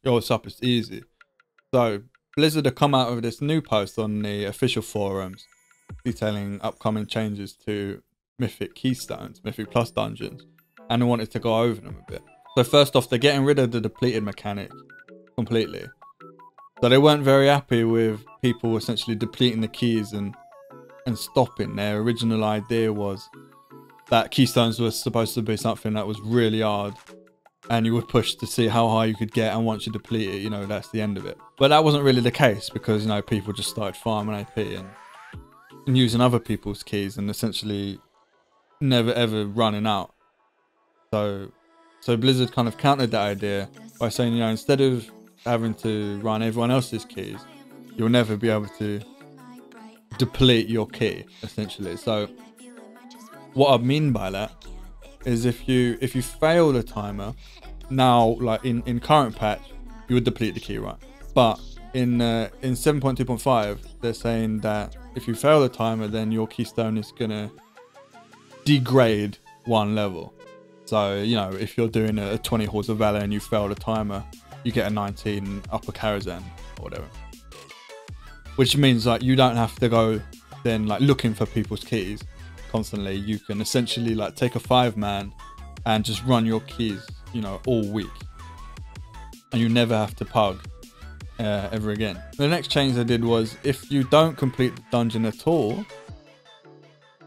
yo, what's up? It's easy. So Blizzard have come out with this new post on the official forums detailing upcoming changes to Mythic Keystones, Mythic Plus dungeons, and I wanted to go over them a bit. So first off, they're getting rid of the depleted mechanic completely. So they weren't very happy with people essentially depleting the keys and stopping. Their original idea was that Keystones was supposed to be something that was really hard and you would push to see how high you could get, and once you deplete it, you know, that's the end of it. But that wasn't really the case, because, you know, people just started farming AP and using other people's keys and essentially never ever running out. So Blizzard kind of countered that idea by saying, you know, instead of having to run everyone else's keys, you'll never be able to deplete your key, essentially. So what I mean by that is if you fail the timer, now, like in current patch, you would deplete the key, right? But in 7.2.5, they're saying that if you fail the timer, then your keystone is gonna degrade one level. So, you know, if you're doing a 20 Halls of Valor and you fail the timer, you get a 19 Upper Karazhan or whatever. Which means like you don't have to go then like looking for people's keys constantly. You can essentially like take a 5-man and just run your keys, you know, all week, and you never have to pug ever again. The next change they did was if you don't complete the dungeon at all,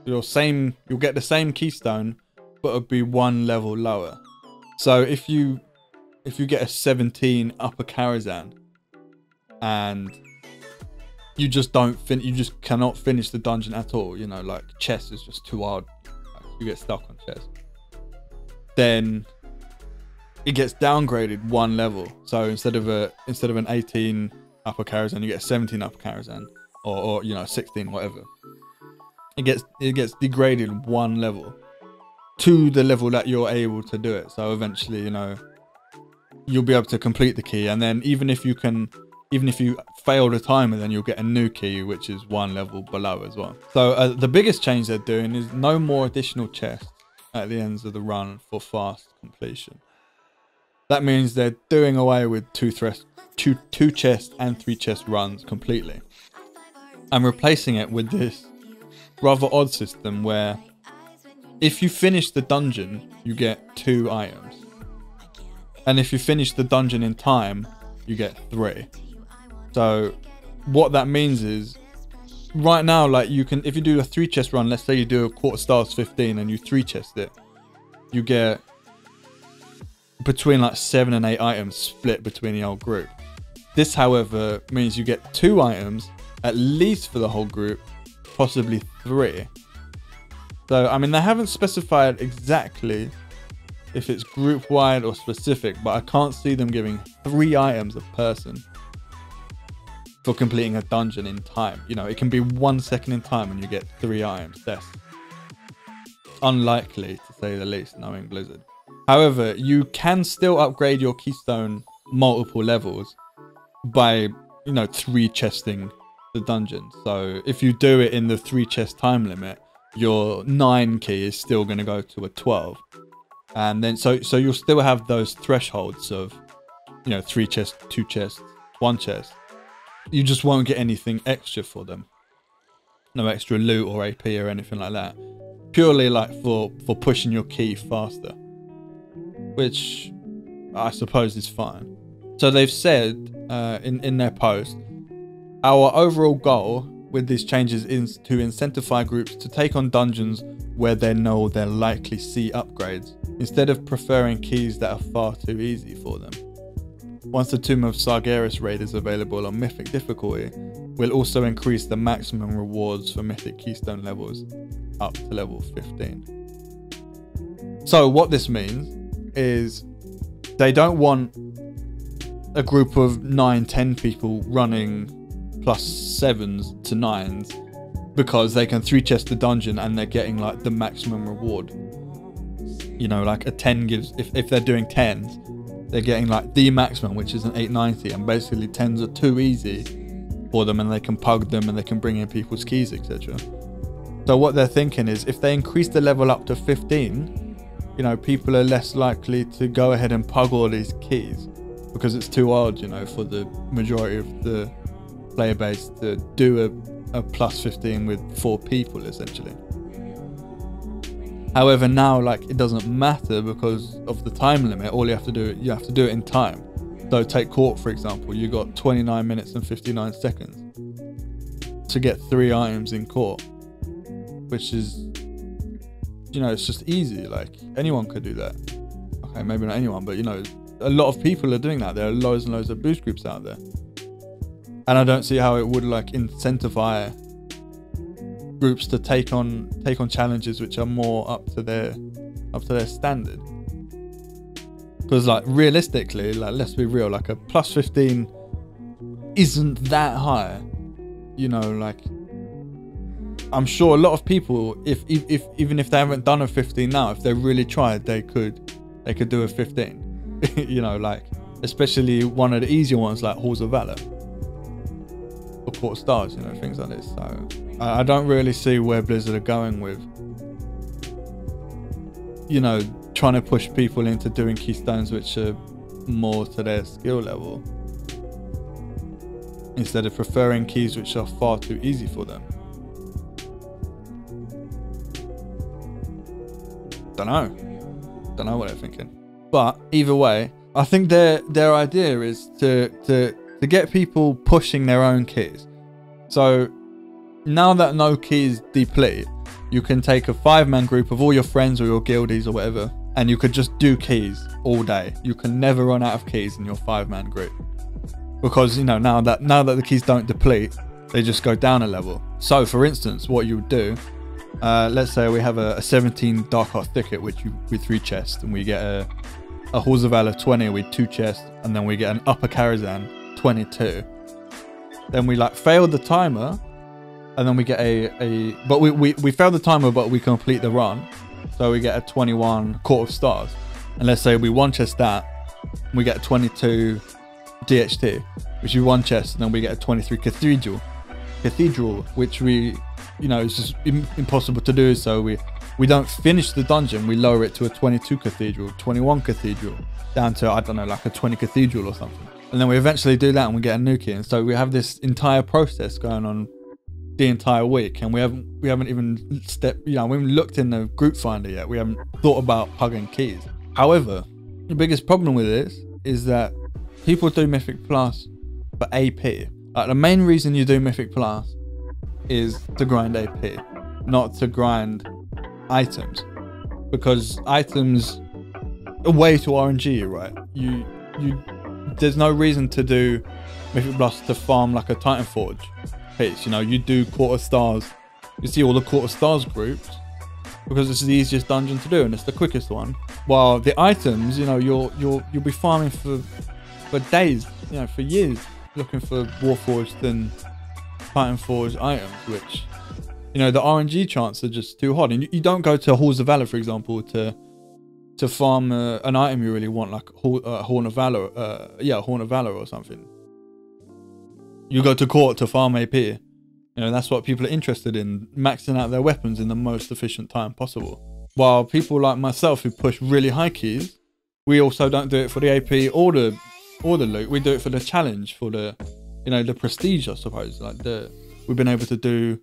you'll get the same keystone, but it'll be one level lower. So if you get a 17 Upper Karazhan and you just cannot finish the dungeon at all, you know, like chess is just too hard, like, you get stuck on chess, then it gets downgraded one level. So instead of an 18 Upper Karazhan, you get a 17 Upper Karazhan, or you know, 16, whatever. It gets degraded one level to the level that you're able to do it. So eventually, you know, you'll be able to complete the key, and then even if you fail the timer, then you'll get a new key which is one level below as well. So the biggest change they're doing is no more additional chests at the ends of the run for fast completion. That means they're doing away with two chest and 3 chest runs completely, and replacing it with this rather odd system where if you finish the dungeon, you get 2 items, and if you finish the dungeon in time, you get 3. So what that means is, right now, like, you can, if you do a 3 chest run, let's say you do a quarter stars 15 and you 3 chest it, you get between like 7 and 8 items split between the whole group. This, however, means you get 2 items at least for the whole group, possibly 3. So I mean, they haven't specified exactly if it's group wide or specific, but I can't see them giving 3 items a person for completing a dungeon in time. You know, it can be 1 second in time and you get 3 items. That's unlikely, to say the least, knowing Blizzard. However, you can still upgrade your keystone multiple levels by, you know, 3 chesting the dungeon. So if you do it in the 3 chest time limit, your 9 key is still going to go to a 12. And then so you'll still have those thresholds of, you know, 3 chests, 2 chests, 1 chest. You just won't get anything extra for them. No extra loot or AP or anything like that. Purely like for pushing your key faster, which I suppose is fine. So they've said in their post, our overall goal with these changes is to incentivize groups to take on dungeons where they know they'll likely see upgrades, instead of preferring keys that are far too easy for them. Once the Tomb of Sargeras raid is available on Mythic difficulty, we'll also increase the maximum rewards for Mythic Keystone levels up to level 15. So what this means is they don't want a group of 9-10 people running +7s to 9s because they can 3 chest the dungeon and they're getting like the maximum reward. You know, like a 10 gives, if they're doing 10s, they're getting like the maximum, which is an 890, and basically 10s are too easy for them and they can pug them and they can bring in people's keys, etc. So what they're thinking is if they increase the level up to 15, you know, people are less likely to go ahead and pug all these keys because it's too odd, you know, for the majority of the player base to do a plus 15 with 4 people essentially. However, now like it doesn't matter because of the time limit. All you have to do it in time. So take court for example, you got 29 minutes and 59 seconds to get 3 items in court, which is, you know, it's just easy. Like anyone could do that. Okay, maybe not anyone, but you know, a lot of people are doing that. There are loads and loads of boost groups out there, and I don't see how it would like incentivize groups to take on challenges which are more up to their standard. Because like realistically, like let's be real, like a plus 15 isn't that high, you know. Like I'm sure a lot of people, if even if they haven't done a 15 now, if they really tried, they could do a 15. You know, like especially one of the easier ones like Halls of Valor or Court of Stars, you know, things like this. So I don't really see where Blizzard are going with, you know, trying to push people into doing keystones which are more to their skill level, instead of preferring keys which are far too easy for them. Don't know what they're thinking. But either way, I think their idea is to get people pushing their own keys. So now that no keys deplete, you can take a 5-man group of all your friends or your guildies or whatever, and you could just do keys all day. You can never run out of keys in your 5-man group, because you know now that the keys don't deplete, they just go down a level. So for instance, what you would do, let's say we have a 17 Dark Art Thicket with 3 chests, and we get a Halls of Valor 20 with 2 chests, and then we get an Upper Karazhan 22. Then we like fail the timer, and then we get but we fail the timer, but we complete the run, so we get a 21 Court of Stars. And let's say we 1 chest that, we get a 22 DHT, which is 1 chest, and then we get a 23 Cathedral, which we, you know, it's just impossible to do. So we don't finish the dungeon, we lower it to a 22 Cathedral, 21 Cathedral, down to, I don't know, like a 20 Cathedral or something. And then we eventually do that and we get a new key. And so we have this entire process going on the entire week, and we haven't even we haven't looked in the group finder yet. We haven't thought about plugging keys. However, the biggest problem with this is that people do Mythic Plus for AP. Like the main reason you do Mythic Plus is to grind AP, not to grind items, because items are way too RNG, right? There's no reason to do Mythic Plus to farm like a Titan Forge piece. You know, you do Court of Stars, you see all the Court of Stars groups, because it's the easiest dungeon to do and it's the quickest one. While the items, you know, you'll be farming for days, you know, for years, looking for Warforged and Titan Forge items, which, you know, the RNG chants are just too hot. And you don't go to Halls of Valor, for example, to farm an item you really want, like Horn of Valor, Horn of Valor or something. You go to court to farm AP. You know, that's what people are interested in, maxing out their weapons in the most efficient time possible. While people like myself who push really high keys, we also don't do it for the AP or the loot. We do it for the challenge, for the, you know, the prestige, I suppose. Like we've been able to do,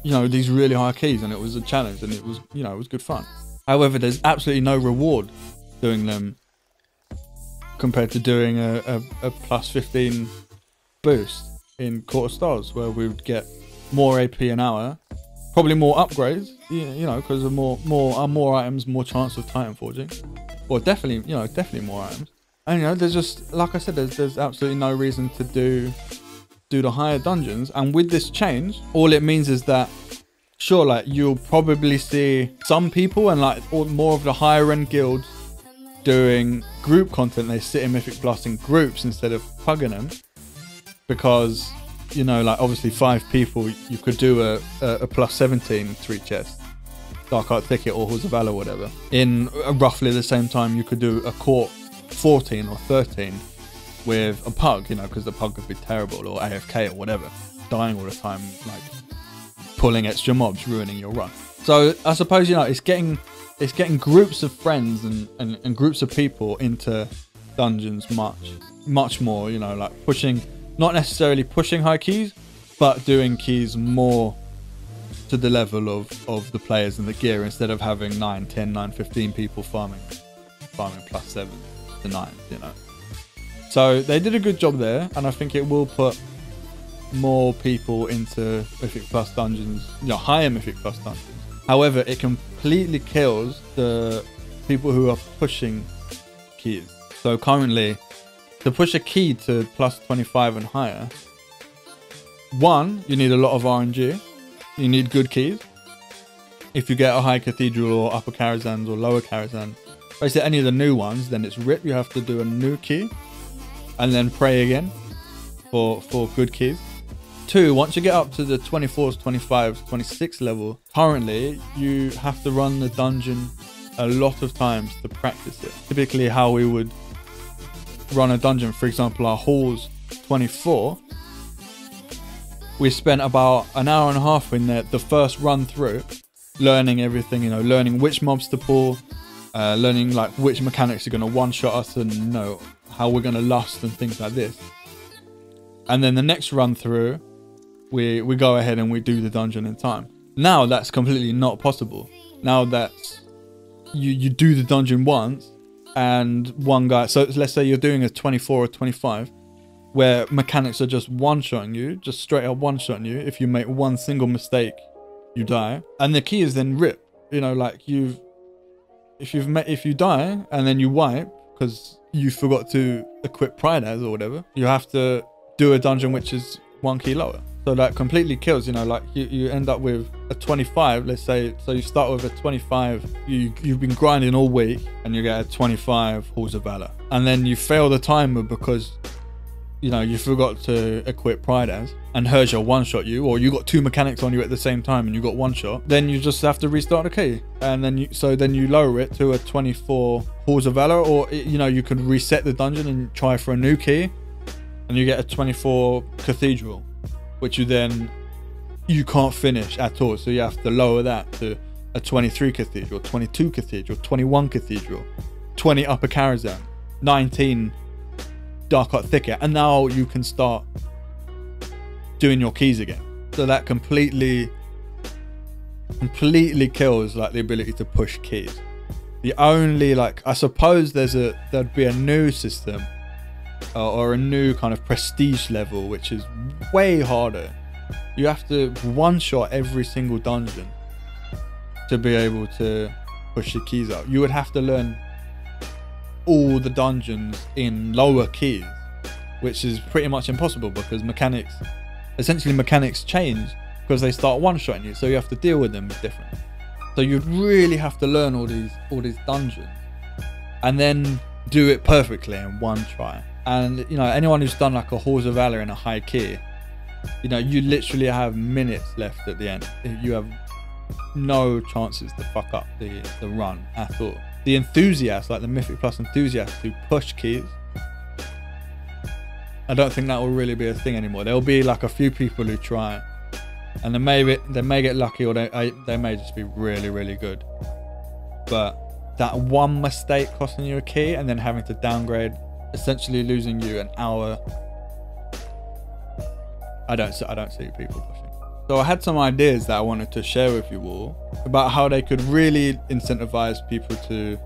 you know, these really high keys, and it was a challenge, and it was, you know, it was good fun. However, there's absolutely no reward doing them compared to doing a plus 15 boost in Court of Stars, where we would get more AP an hour, probably more upgrades, you know, because of more items, more chance of Titan forging, or definitely more items. And you know, there's just, like I said, there's absolutely no reason to do the higher dungeons. And with this change, all it means is that, sure, like you'll probably see some people and like more of the higher end guilds doing group content. They sit in Mythic Plus in groups instead of plugging them, because, you know, like obviously 5 people, you could do a plus 17 3 chest Dark Art Thicket or Halls of Valor or whatever in roughly the same time. You could do a Court 14 or 13 with a pug, you know, because the pug could be terrible, or AFK or whatever, dying all the time, like pulling extra mobs, ruining your run. So I suppose, you know, it's getting groups of friends and groups of people into dungeons much more, you know, like pushing, not necessarily pushing high keys, but doing keys more to the level of the players and the gear, instead of having 9, 10, 9, 15 people farming +7 to 9, you know. So they did a good job there, and I think it will put more people into Mythic Plus dungeons, you know, higher Mythic Plus dungeons. However, it completely kills the people who are pushing keys. So currently, to push a key to +25 and higher, one, you need a lot of RNG. You need good keys. If you get a high cathedral or upper Karazhan's or lower Karazhan, basically any of the new ones, then it's RIP. You have to do a new key and then pray again for good keys. Two, once you get up to the 24s, 25s, 26 level, currently you have to run the dungeon a lot of times to practice it. Typically how we would run a dungeon, for example, our halls 24, we spent about an hour and a half in there, the first run through, learning everything, you know, learning which mobs to pull, learning like which mechanics are going to one-shot us, and, you know, how we're going to lust and things like this. And then the next run through, we go ahead and we do the dungeon in time. Now that's completely not possible. Now that's, you do the dungeon once, and one guy, so let's say you're doing a 24 or 25, where mechanics are just one-shotting you, just straight up one-shotting you. If you make one single mistake, you die. And the key is then rip. You know, like if you die and then you wipe because you forgot to equip Pride as or whatever, you have to do a dungeon which is 1 key lower. So that completely kills, you know, like you end up with a 25, let's say. So you start with a 25, you've been grinding all week, and you get a 25 Halls of Valor. And then you fail the timer because, you know, you forgot to equip Pride as, and Herja one-shot you, or you got 2 mechanics on you at the same time and you got 1 shot, then you just have to restart the key. And then you lower it to a 24 Halls of Valor, or, you know, you could reset the dungeon and try for a new key, and you get a 24 Cathedral, which you can't finish at all. So you have to lower that to a 23 Cathedral, 22 Cathedral, 21 Cathedral, 20 Upper Karazhan, 19 Dark Art Thicket, and now you can start doing your keys again. So that completely kills like the ability to push keys. The only, like, I suppose there'd be a new system or a new kind of prestige level, which is way harder. You have to one-shot every single dungeon to be able to push your keys out. You would have to learn all the dungeons in lower keys, which is pretty much impossible because mechanics change because they start one-shotting you, so you have to deal with them differently. So you'd really have to learn all these dungeons and then do it perfectly in one try. And, you know, anyone who's done like a Halls of Valor in a high key, you know, you literally have minutes left at the end. You have no chances to fuck up the run at all. The enthusiasts, like the Mythic Plus enthusiasts who push keys, I don't think that will really be a thing anymore. There'll be like a few people who try it, and they may get lucky, or they may just be really, really good. But that one mistake costing you a key and then having to downgrade, essentially losing you an hour, I don't see people pushing. So I had some ideas that I wanted to share with you all about how they could really incentivize people to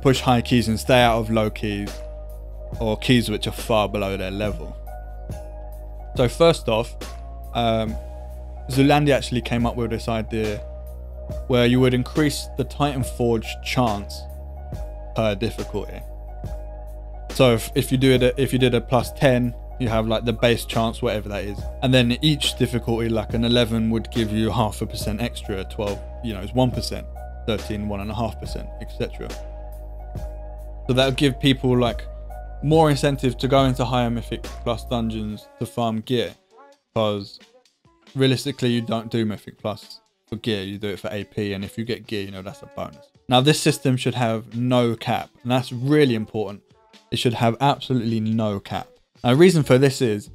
push high keys and stay out of low keys or keys which are far below their level. So first off, Zulandi actually came up with this idea where you would increase the Titan Forge chance per difficulty. So if you did a +10, you have like the base chance, whatever that is, and then each difficulty, like an 11 would give you 0.5% extra, 12, you know, is 1%, 13, 1.5%, etc. So that would give people like more incentive to go into higher Mythic Plus dungeons to farm gear, because realistically you don't do Mythic Plus for gear, you do it for AP, and if you get gear, you know, that's a bonus. Now this system should have no cap, and that's really important. It should have absolutely no cap. Now, the reason for this is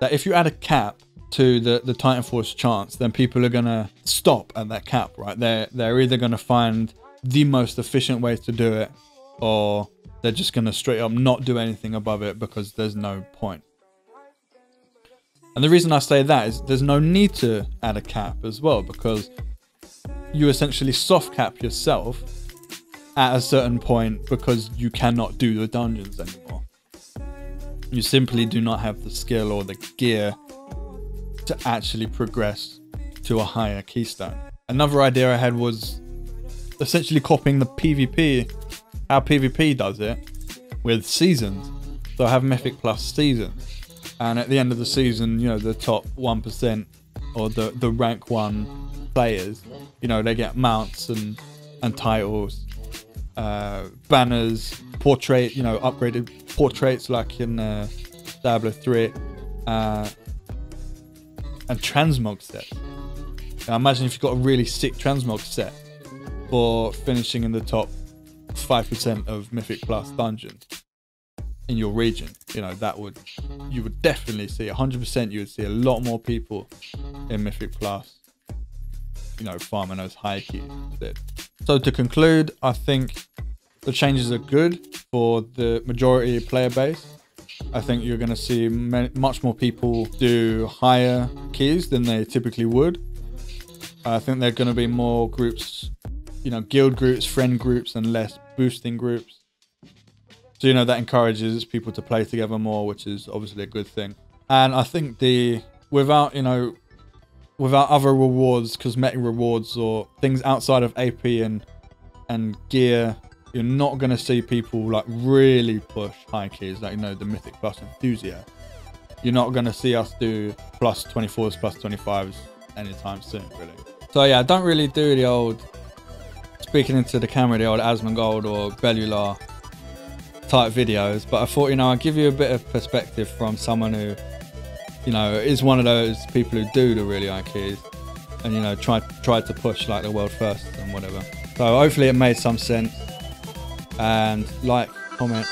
that if you add a cap to the Titan Force chance, then people are going to stop at that cap, right? They're either going to find the most efficient way to do it, or they're just going to straight up not do anything above it because there's no point. And the reason I say that is there's no need to add a cap as well, because you essentially soft cap yourself at a certain point because you cannot do the dungeons anymore. You simply do not have the skill or the gear to actually progress to a higher keystone. Another idea I had was essentially copying the PvP, how PvP does it with seasons. So I have Mythic Plus seasons, and at the end of the season, you know, the top 1% or the rank 1 players, you know, they get mounts and titles, banners, portrait, you know, upgraded portraits like in Diablo 3, and transmog sets. Now imagine if you've got a really sick transmog set for finishing in the top 5% of Mythic Plus dungeons in your region. You know, you would definitely see 100%. You would see a lot more people in Mythic Plus, you know, farming those high keys instead. So to conclude, I think the changes are good for the majority player base. I think you're going to see much more people do higher keys than they typically would. I think there are going to be more groups, you know, guild groups, friend groups, and less boosting groups. So, you know, that encourages people to play together more, which is obviously a good thing. And I think without other rewards, cosmetic rewards, or things outside of AP and gear, you're not going to see people like really push high keys, like, you know, the Mythic Plus enthusiast. You're not going to see us do plus 24s, plus 25s anytime soon, really. So yeah, I don't really do the old speaking into the camera, the old Asmongold or Bellular type videos, but I thought, you know, I'd give you a bit of perspective from someone who, you know, is one of those people who do the really high keys and, you know, tried to push like the world first and whatever. So hopefully it made some sense, and like, comment,